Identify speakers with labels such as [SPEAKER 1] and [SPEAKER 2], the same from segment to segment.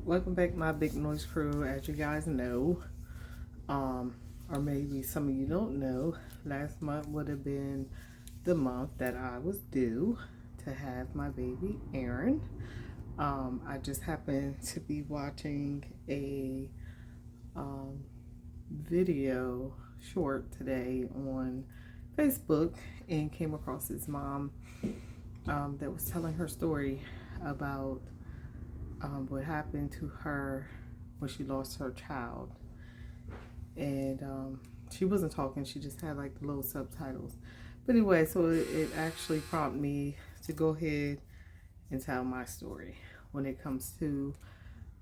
[SPEAKER 1] Welcome back, my big noise crew. As you guys know, or maybe some of you don't know, last month would have been the month that I was due to have my baby Aaron. I just happened to be watching a video short today on Facebook and came across his mom that was telling her story about what happened to her when she lost her child. And she wasn't talking, she just had like the little subtitles. But anyway, so it actually prompted me to go ahead and tell my story when it comes to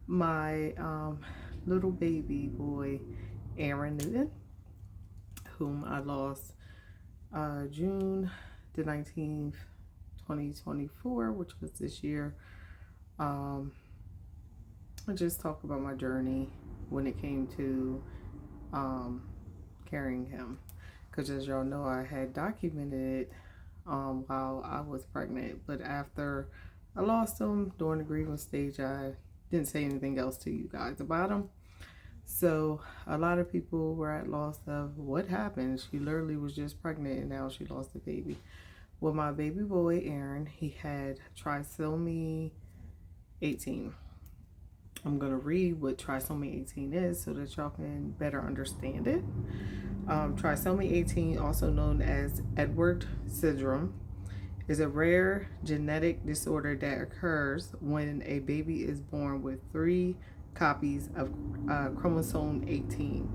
[SPEAKER 1] my little baby boy, Aaron Newton, whom I lost June the 19th, 2024, which was this year. I just talk about my journey when it came to carrying him, because as y'all know, I had documented it while I was pregnant, but after I lost him during the grieving stage, I didn't say anything else to you guys about him. So a lot of people were at loss of what happened. She literally was just pregnant and now she lost the baby. Well, my baby boy Aaron, he had Trisomy 18. I'm going to read what Trisomy 18 is so that y'all can better understand it. Trisomy 18, also known as Edward syndrome, is a rare genetic disorder that occurs when a baby is born with 3 copies of chromosome 18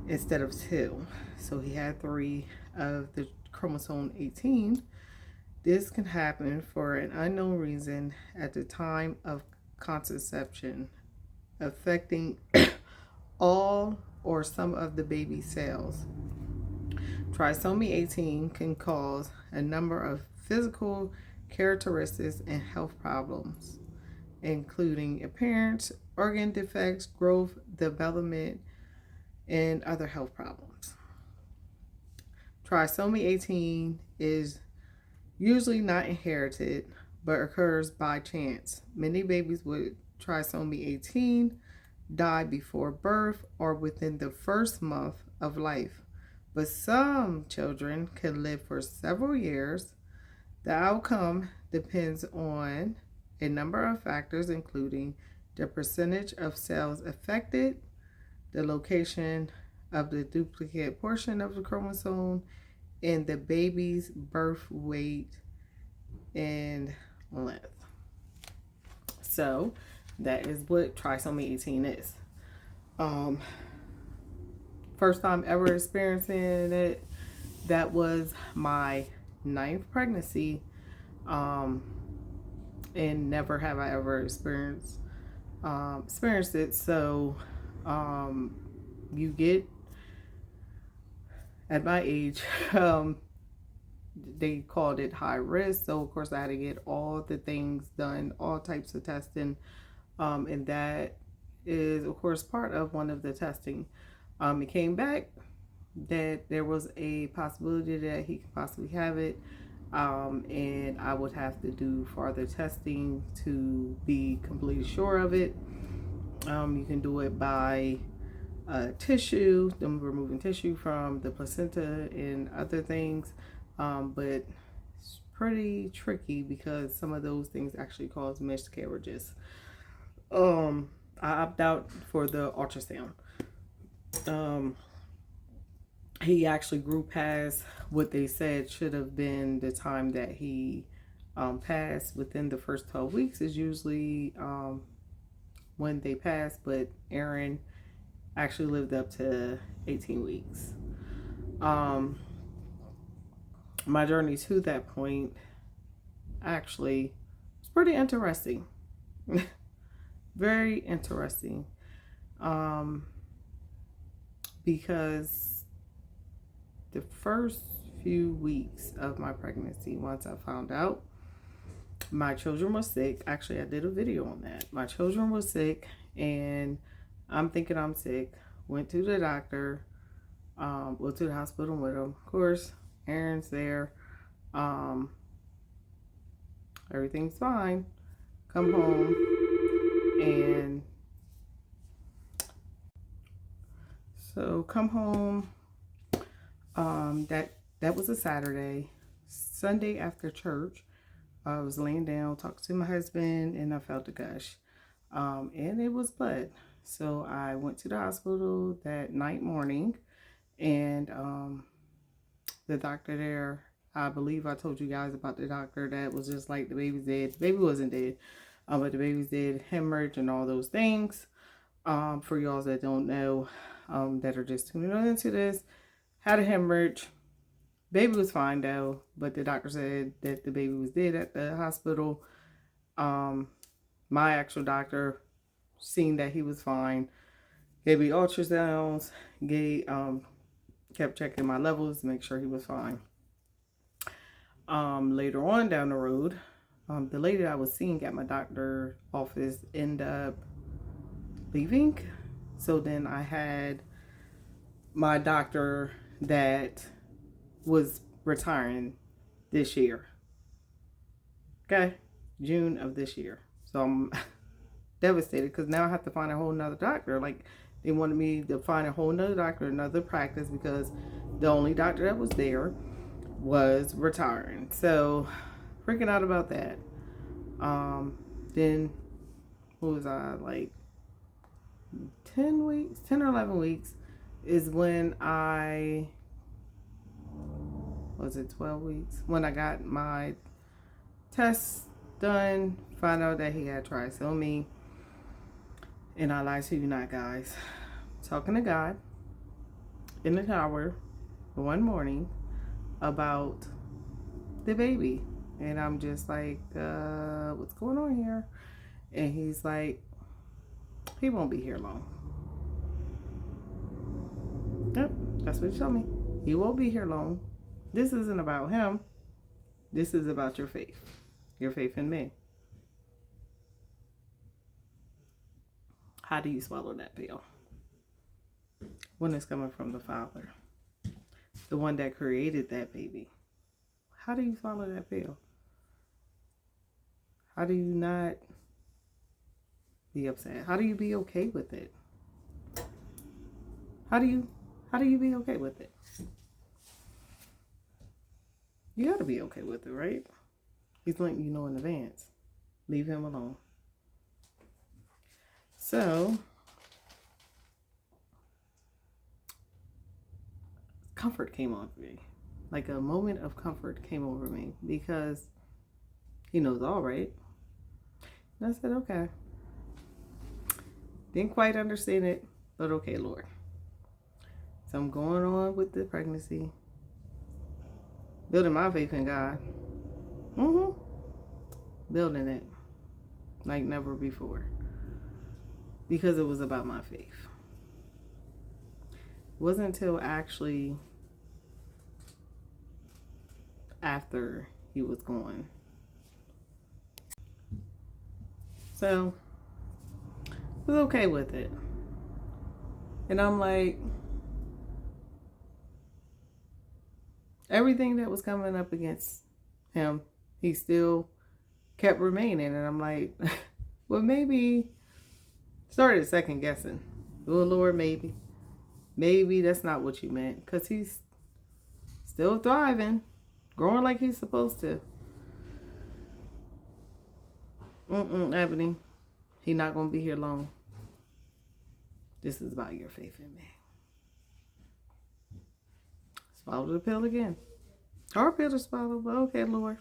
[SPEAKER 1] instead of 2. So he had 3 of the chromosome 18. This can happen for an unknown reason at the time of conception, affecting all or some of the baby cells. Trisomy 18 can cause a number of physical characteristics and health problems, including appearance, organ defects, growth, development, and other health problems. Trisomy 18 is usually not inherited, but occurs by chance. Many babies with trisomy 18 die before birth or within the first month of life, but some children can live for several years. The outcome depends on a number of factors, including the percentage of cells affected, the location of the duplicate portion of the chromosome, and the baby's birth weight and length. So that is what trisomy 18 is. First time ever experiencing it, that was my 9th pregnancy, and never have I ever experienced it. So you get, at my age, they called it high risk. So of course I had to get all the things done, all types of testing, and that is of course part of one of the testing. It came back that there was a possibility that he could possibly have it, and I would have to do further testing to be completely sure of it. You can do it by tissue, them removing tissue from the placenta and other things, but it's pretty tricky because some of those things actually cause miscarriages. I opt out for the ultrasound. He actually grew past what they said should have been the time that he passed. Within the first 12 weeks is usually when they pass, but Aaron actually lived up to 18 weeks. My journey to that point actually was pretty interesting. Very interesting. Because the first few weeks of my pregnancy, once I found out my children were sick, actually I did a video on that. My children were sick and I'm thinking I'm sick. Went to the doctor, went to the hospital with them. Of course, Aaron's there. Everything's fine. Come home. And so come home. That was a Saturday. Sunday after church, I was laying down, talking to my husband, and I felt a gush. And it was blood. So I went to the hospital that night morning, and the doctor there, I believe I told you guys about the doctor that was just like, the baby's dead. The baby wasn't dead, but the baby's dead, hemorrhage and all those things. For y'all that don't know, that are just tuning into this, had a hemorrhage. Baby was fine though, but the doctor said that the baby was dead at the hospital. My actual doctor seen that he was fine, gave me ultrasounds, kept checking my levels to make sure he was fine. Later on down the road, the lady I was seeing at my doctor's office ended up leaving. So then I had my doctor that was retiring this year. Okay, June of this year. So I'm devastated because now I have to find a whole nother doctor. Like, they wanted me to find a whole nother doctor, another practice, because the only doctor that was there was retiring. So freaking out about that. Then what was I, like 10 or 11 weeks is when was it 12 weeks? When I got my tests done, found out that he had trisomy. And I lied to you not, guys. Talking to God in the shower one morning about the baby. And I'm just like, what's going on here? And he's like, he won't be here long. Yep, that's what he told me. He won't be here long. This isn't about him. This is about your faith. Your faith in me. How do you swallow that pill? When it's coming from the Father, the one that created that baby. How do you swallow that pill? How do you not be upset? How do you be okay with it? How do you be okay with it? You gotta be okay with it, right? He's letting you know in advance. Leave him alone. So, comfort came over me. Like a moment of comfort came over me because he knows all, right? And I said, okay. Didn't quite understand it, but okay, Lord. So I'm going on with the pregnancy. Building my faith in God. Building it like never before. Because it was about my faith. It wasn't until actually after he was gone. So I was okay with it. And I'm like, everything that was coming up against him, he still kept remaining. And I'm like, well, maybe, started second guessing. Oh, Lord, maybe that's not what you meant. Because he's still thriving, growing like he's supposed to. Ebony, he's not going to be here long. This is about your faith in me. Swallow the pill again. Hard pill to swallow, but okay, Lord.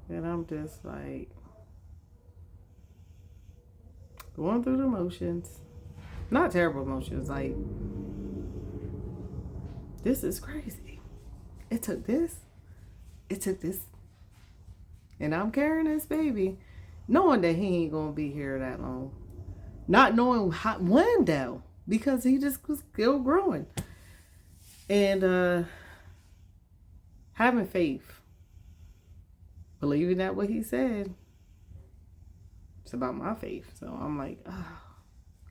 [SPEAKER 1] And I'm just like going through the motions. Not terrible emotions, like, this is crazy. It took this. And I'm carrying this baby, knowing that he ain't gonna be here that long. Not knowing when though, because he just was still growing. And having faith. Believing that what he said. It's about my faith. So I'm like,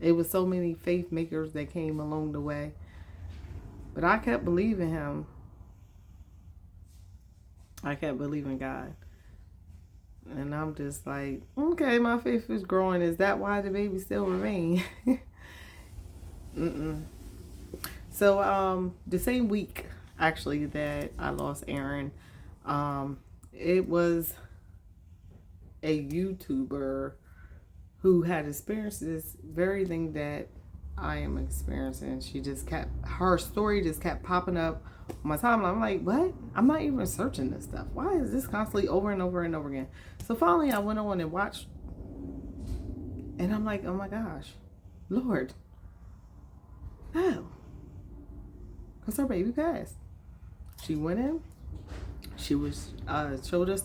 [SPEAKER 1] it was so many faith makers that came along the way. But I kept believing him. I kept believing God. And I'm just like, okay, my faith is growing. Is that why the baby still remain? Mm-mm. So the same week actually that I lost Aaron, it was a YouTuber who had experienced this very thing that I am experiencing. Her story just kept popping up on my timeline. I'm like, what? I'm not even searching this stuff. Why is this constantly over and over and over again? So finally I went on and watched, and I'm like, oh my gosh, Lord, no. Because her baby passed. She went in. She was showed us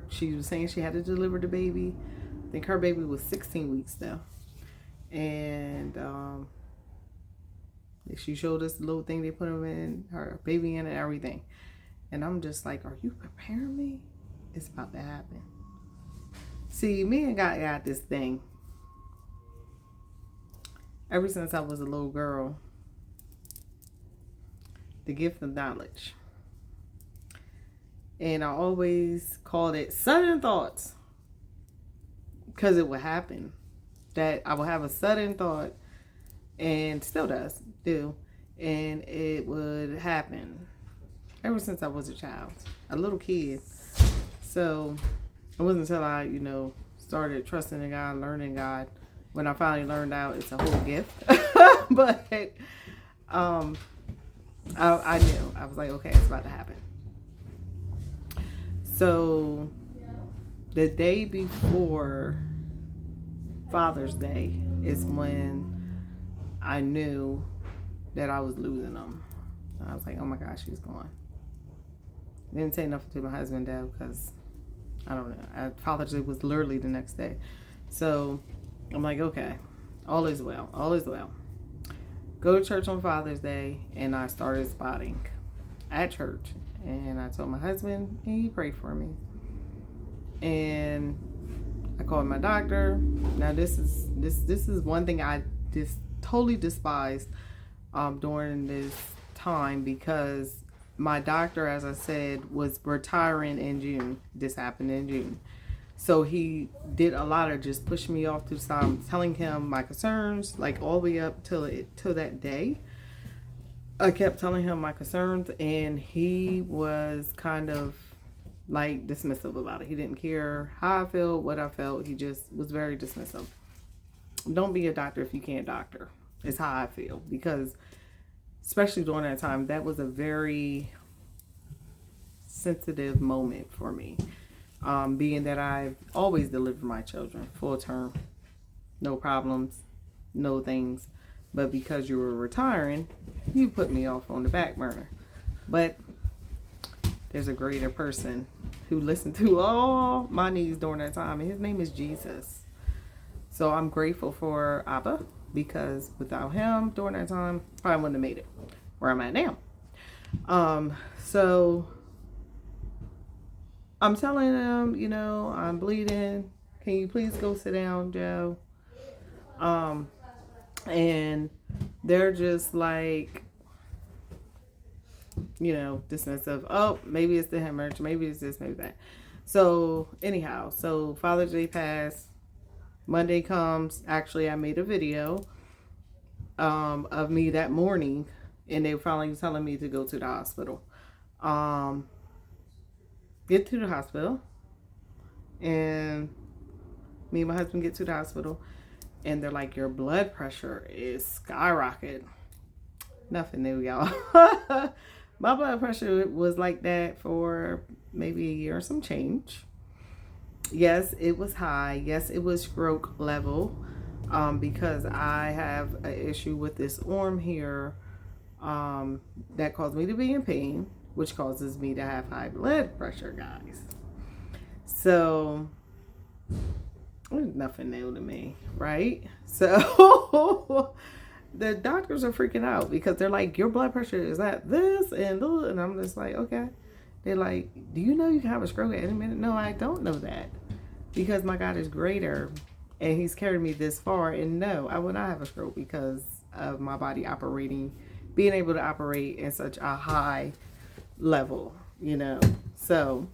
[SPEAKER 1] she was saying she had to deliver the baby. I think her baby was 16 weeks though. And she showed us the little thing they put her baby in and everything. And I'm just like, are you preparing me? It's about to happen. See, me and God got this thing. Ever since I was a little girl, the gift of knowledge. And I always called it sudden thoughts. Because it would happen. That I would have a sudden thought, and still do, and it would happen ever since I was a child, a little kid. So it wasn't until I, started trusting in God, learning God, when I finally learned out it's a whole gift. But I knew. I was like, okay, it's about to happen. So the day before Father's Day is when I knew that I was losing them. I was like, oh my gosh, she's gone. Didn't say nothing to my husband, Dad, because I don't know. Father's Day was literally the next day. So I'm like, okay, all is well. All is well. Go to church on Father's Day, and I started spotting at church. And I told my husband, and he prayed for me. And I called my doctor. Now this is one thing I just totally despised during this time, because my doctor, as I said, was retiring in June. This happened in June. So he did a lot of just pushing me off to the side, telling him my concerns, like all the way up till that day. I kept telling him my concerns, and he was kind of like dismissive about it. He didn't care how I felt, what I felt. He just was very dismissive. Don't be a doctor if you can't doctor. It's how I feel, because especially during that time, that was a very sensitive moment for me. Being that I've always delivered my children full term, no problems, no things. But because you were retiring, you put me off on the back burner. But there's a greater person who listened to all my needs during that time, and his name is Jesus. So I'm grateful for Abba, because without him during that time, I probably wouldn't have made it where I'm at now. So I'm telling them, I'm bleeding. Can you please go sit down, Joe? And they're just like, dismissive. Oh, maybe it's the hemorrhage. Maybe it's this, maybe that. So anyhow, so Father's Day passed. Monday comes. Actually, I made a video of me that morning, and they were finally telling me to go to the hospital. Get to the hospital, and me and my husband get to the hospital, and they're like, your blood pressure is skyrocketing. Nothing new, y'all. My blood pressure was like that for maybe a year or some change. Yes, it was high. Yes, it was stroke level, because I have an issue with this arm here that caused me to be in pain, which causes me to have high blood pressure, guys. So there's nothing new to me, right? So the doctors are freaking out, because they're like, your blood pressure is at this and I'm just like, okay. They're like, do you know you can have a stroke at any minute? No, I don't know that, because my God is greater, and he's carried me this far. And no, I will not have a stroke because of my body being able to operate in such a high level. you know. So,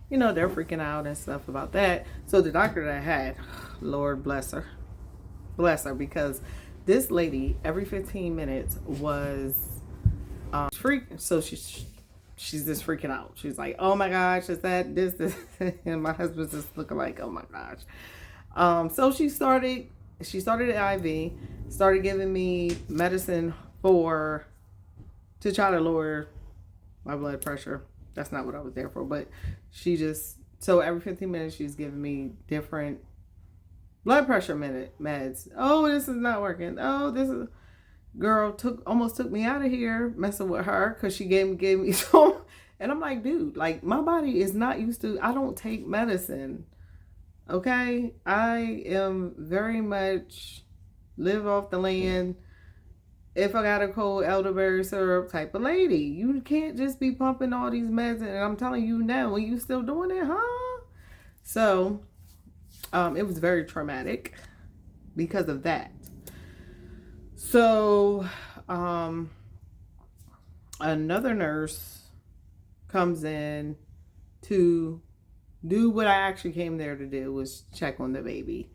[SPEAKER 1] they're freaking out and stuff about that. So the doctor that I had, Lord bless her. Bless her, because this lady every 15 minutes was freak. So she's just freaking out. She's like, oh my gosh, is that this? And my husband's just looking like, oh my gosh. So she started the IV, started giving me medicine to try to lower my blood pressure. That's not what I was there for, but so every 15 minutes she's giving me different blood pressure meds. Oh, this is not working. Oh, this is, girl, almost took me out of here messing with her, because she gave me so. And I'm like, dude, like, my body is not used to, I don't take medicine. Okay, I am very much live off the land. If I got a cold, elderberry syrup type of lady. You can't just be pumping all these meds, and I'm telling you now, when you still doing it, huh? So, it was very traumatic because of that. So, another nurse comes in to do what I actually came there to do, was check on the baby.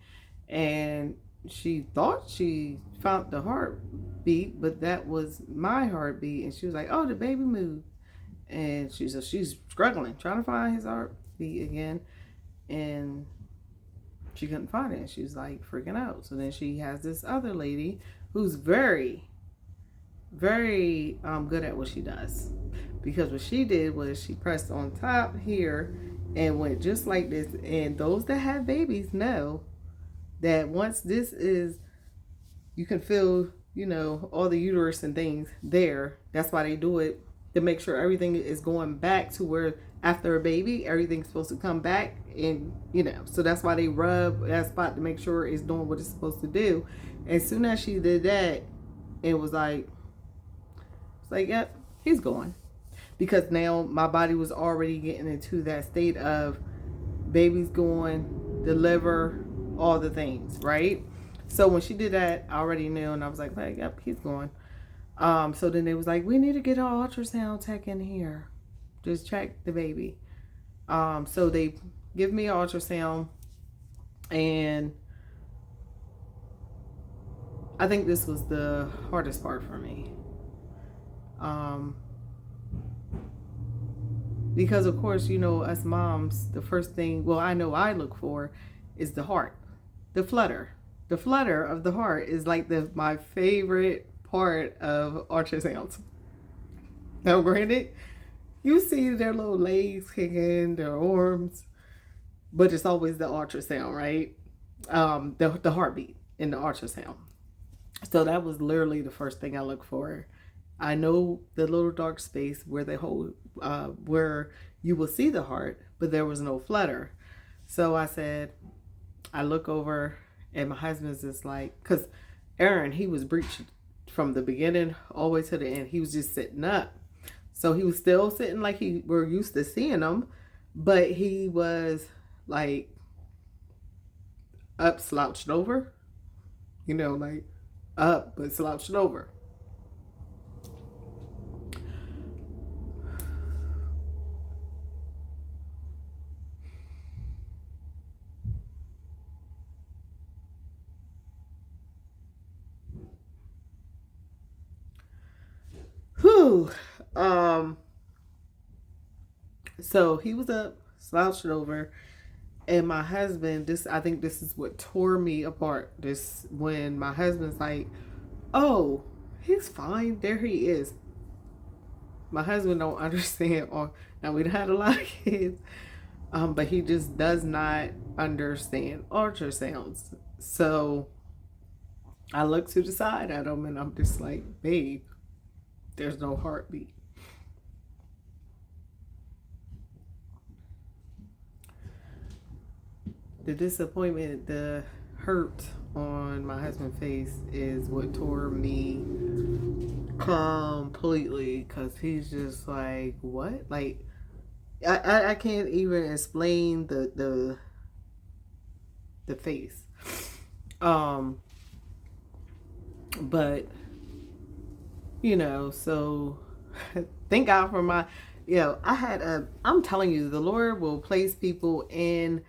[SPEAKER 1] And she thought she found the heartbeat, but that was my heartbeat. And she was like, oh, the baby moved. And she's struggling, trying to find his heartbeat again. And she couldn't find it. She was like freaking out. So then she has this other lady who's very, very good at what she does. Because what she did was she pressed on top here and went just like this. And those that have babies know that once this is, you can feel, all the uterus and things there. That's why they do it, to make sure everything is going back to where after a baby, everything's supposed to come back. And, so that's why they rub that spot to make sure it's doing what it's supposed to do. As soon as she did that, it was like, yep, he's going. Because now my body was already getting into that state of baby's going, deliver, all the things, right? So when she did that, I already knew, and I was like, yep, he's going. So then they was like, we need to get an ultrasound tech in here. Just check the baby. So they give me an ultrasound, and I think this was the hardest part for me. Because of course, us moms, the first thing, I know I look for is the heart, the flutter. The flutter of the heart is like my favorite part of ultrasounds. Now, granted, you see their little legs kicking, their arms, but it's always the ultrasound, right? The heartbeat in the ultrasound. So that was literally the first thing I look for. I know the little dark space where where you will see the heart, but there was no flutter. So I look over, and my husband's just like, because Aaron, he was breached from the beginning all the way to the end. He was just sitting up. So he was still sitting like we're used to seeing him, but he was like up, slouched over, like up, but slouched over. Whew. So he was up, slouched over, and my husband, I think this is what tore me apart. When my husband's like, oh, he's fine, there he is. My husband don't understand, now we had a lot of kids, but he just does not understand ultrasounds. So I look to the side at him, and I'm just like, babe, there's no heartbeat. The disappointment, the hurt on my husband's face is what tore me completely, because he's just like, what? Like, I can't even explain the face. But so thank God for I'm telling you, the Lord will place people in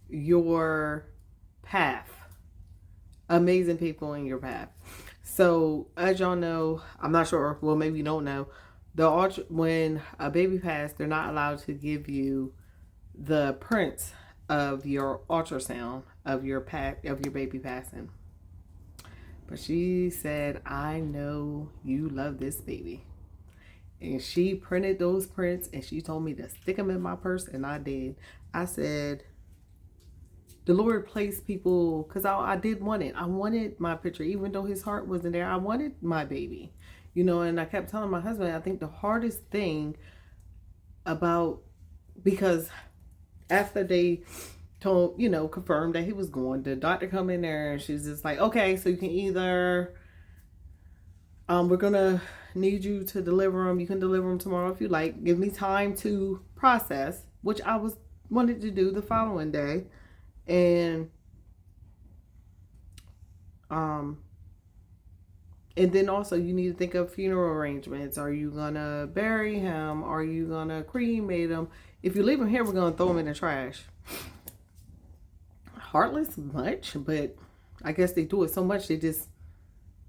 [SPEAKER 1] your path. Amazing people in your path. So, as y'all know, I'm not sure, well, maybe you don't know, when a baby passed, they're not allowed to give you the prints of your ultrasound of your baby passing. But she said, I know you love this baby. And she printed those prints and she told me to stick them in my purse, and I did. I said, the Lord placed people, because I did want it. I wanted my picture, even though his heart wasn't there. I wanted my baby, and I kept telling my husband, I think the hardest thing because after they confirmed that he was going, the doctor come in there and she's just like, okay, so you can either, we're going to need you to deliver him. You can deliver him tomorrow if you like. Give me time to process, which I wanted to do the following day. And then also you need to think of funeral arrangements. Are you gonna bury him? Are you gonna cremate him? If you leave him here, we're gonna throw him in the trash. Heartless much, but I guess they do it so much they just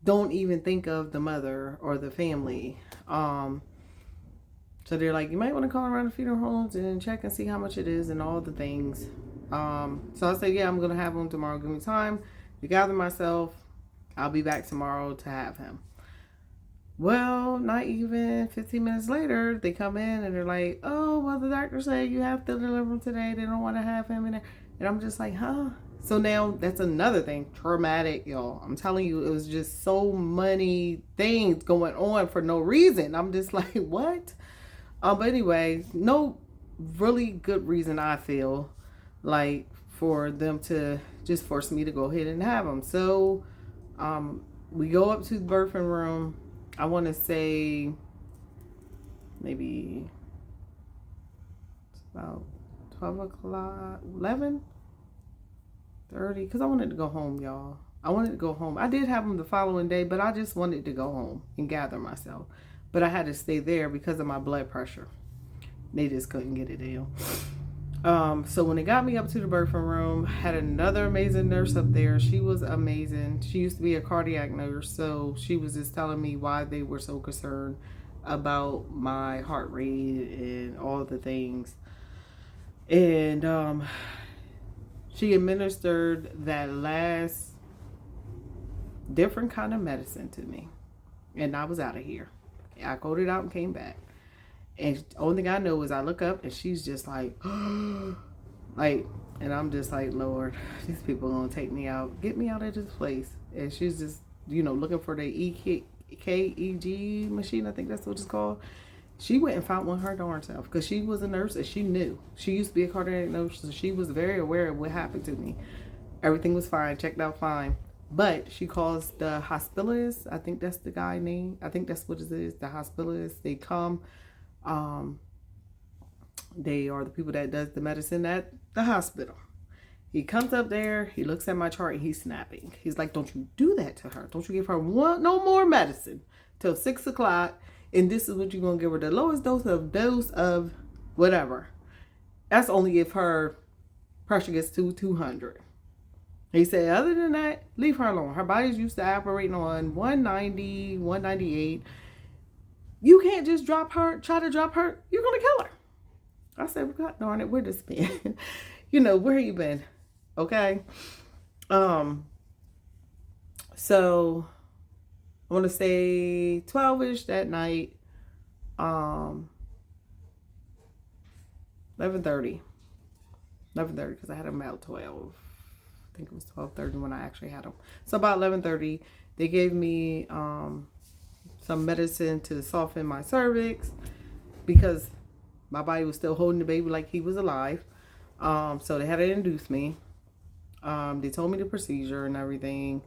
[SPEAKER 1] don't even think of the mother or the family. So they're like, you might want to call around the funeral homes and check and see how much it is and all the things. So I said, yeah, I'm going to have him tomorrow. Give me time to gather myself. I'll be back tomorrow to have him. Well, not even 15 minutes later, they come in and they're like, oh, well, the doctor said you have to deliver him today. They don't want to have him in there. And I'm just like, huh? So now that's another thing. Traumatic, y'all. I'm telling you, it was just so many things going on for no reason. I'm just like, what? But anyway, no really good reason, I feel like, for them to just force me to go ahead and have him. So we go up to the birthing room. I want to say maybe it's about 12 o'clock, 11:30, because I wanted to go home, y'all. I wanted to go home. I did have him the following day, but I just wanted to go home and gather myself. But I had to stay there because of my blood pressure. They just couldn't get it down. So when they got me up to the birthing room, had another amazing nurse up there. She was amazing. She used to be a cardiac nurse, so she was just telling me why they were so concerned about my heart rate and all the things. And she administered that last different kind of medicine to me, and I was out of here. I coded out and came back. And the only thing I know is I look up and she's just like, and I'm just like, Lord, these people are going to take me out, get me out of this place. And she's just, looking for the EKG machine. I think that's what it's called. She went and found one her darn self because she was a nurse and she knew. She used to be a cardiac nurse, so she was very aware of what happened to me. Everything was fine, checked out fine. But she calls the hospitalist. I think that's the guy name. I think that's what it is, the hospitalist. They come. They are the people that does the medicine at the hospital. He comes up there, he looks at my chart, and he's snapping. He's like, don't you do that to her. Don't you give her no more medicine till 6 o'clock. And this is what you're going to give her, the lowest dose of whatever. That's only if her pressure gets to 200. He said, other than that, leave her alone. Her body's used to operating on 190, 198. You can't just try to drop her. You're going to kill her. I said, God darn it, where this been? Where you been? Okay. So I want to say 12-ish that night. 11:30 because I had him about 12. I think it was 12:30 when I actually had him. So about 11:30, they gave me some medicine to soften my cervix because my body was still holding the baby like he was alive. So they had to induce me. They told me the procedure and everything.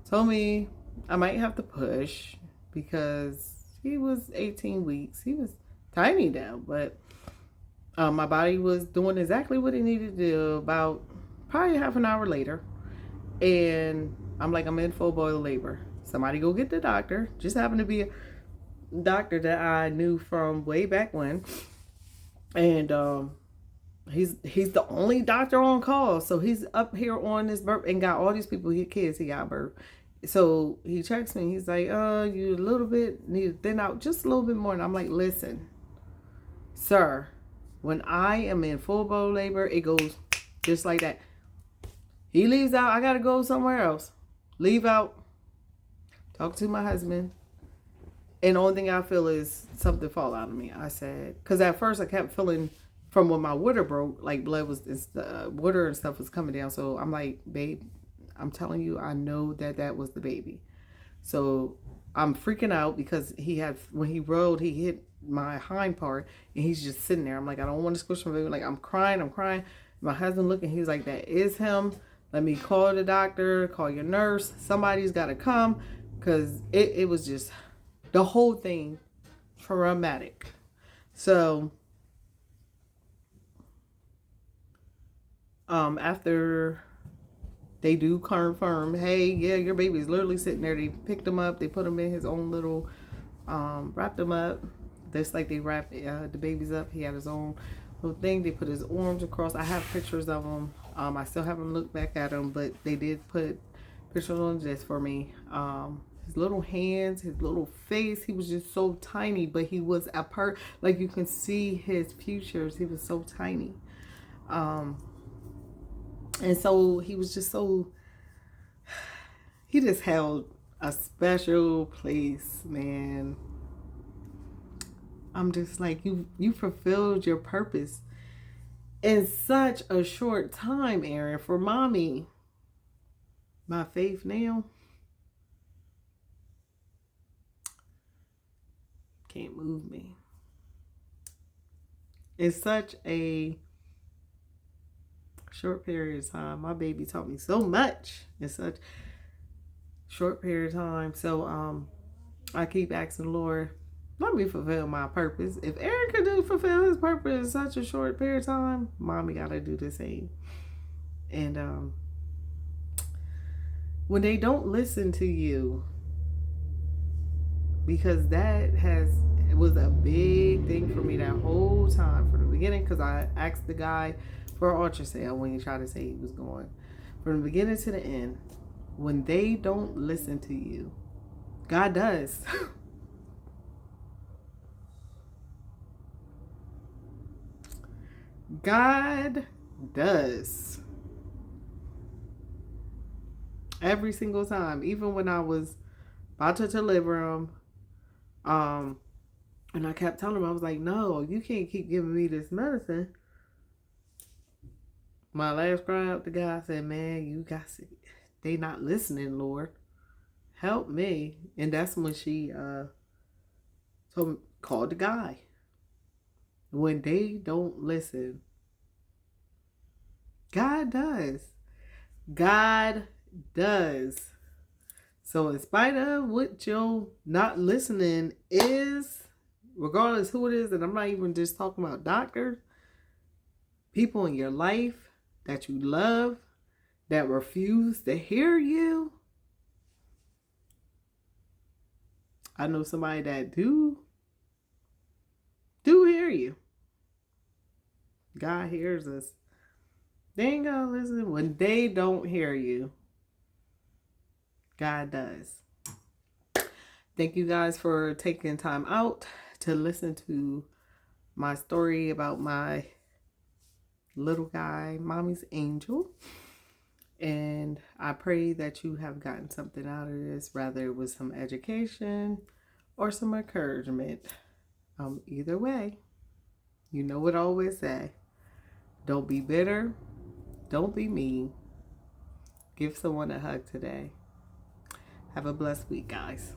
[SPEAKER 1] Told me I might have to push because he was 18 weeks. He was tiny now, but my body was doing exactly what it needed to do about probably half an hour later. And I'm like, I'm in full boil labor. Somebody go get the doctor. Just happened to be a doctor that I knew from way back when. And he's the only doctor on call, so he's up here on this birth and got all these people, he kids he got birth. So he checks me, he's like, you a little bit need to thin out just a little bit more. And I'm like, listen, sir, when I am in full blown labor, it goes just like that. He leaves out, I gotta go somewhere else. Leave out, talk to my husband, and the only thing I feel is something fall out of me. I said, because at first I kept feeling from when my water broke, like blood was, water and stuff was coming down. So I'm like, babe, I'm telling you, I know that was the baby. So I'm freaking out because when he rolled, he hit my hind part and he's just sitting there. I'm like, I don't want to squish my baby. Like, I'm crying. My husband looking, he's like, that is him. Let me call the doctor, call your nurse. Somebody's got to come, because it was just the whole thing traumatic. So after they do confirm, hey, yeah, your baby's literally sitting there. They picked him up. They put him in his own little, wrapped him up. Just like they wrapped the babies up. He had his own little thing. They put his arms across. I have pictures of him. I still haven't looked back at him, but they did put pictures on this for me. His little hands, his little face. He was just so tiny, but he was like you can see his features. He was so tiny. And so he was just so, he just held a special place, man. I'm just like, you fulfilled your purpose in such a short time, Aaron. For mommy, my faith now can't move me. In such a short period of time, my baby taught me so much in such short period of time. So I keep asking the Lord, let me fulfill my purpose. If Aaron could fulfill his purpose in such a short period of time, mommy gotta do the same. And when they don't listen to you, because it was a big thing for me that whole time from the beginning, because I asked the guy for an ultrasound when he tried to say he was going. From the beginning to the end, when they don't listen to you, God does. God does. Every single time. Even when I was about to deliver him, and I kept telling him, I was like, no, you can't keep giving me this medicine. My last cry out to God, I said, man, they not listening, Lord. Help me. And that's when she called the guy. When they don't listen, God does. God does. So in spite of what your not listening is, regardless who it is, and I'm not even just talking about doctors, people in your life that you love, that refuse to hear you. I know somebody that do hear you. God hears us. They ain't gonna listen when they don't hear you. God does. Thank you guys for taking time out to listen to my story about my little guy, mommy's angel. And I pray that you have gotten something out of this, whether it was some education or some encouragement. Either way, you know what I always say. Don't be bitter. Don't be mean. Give someone a hug today. Have a blessed week, guys.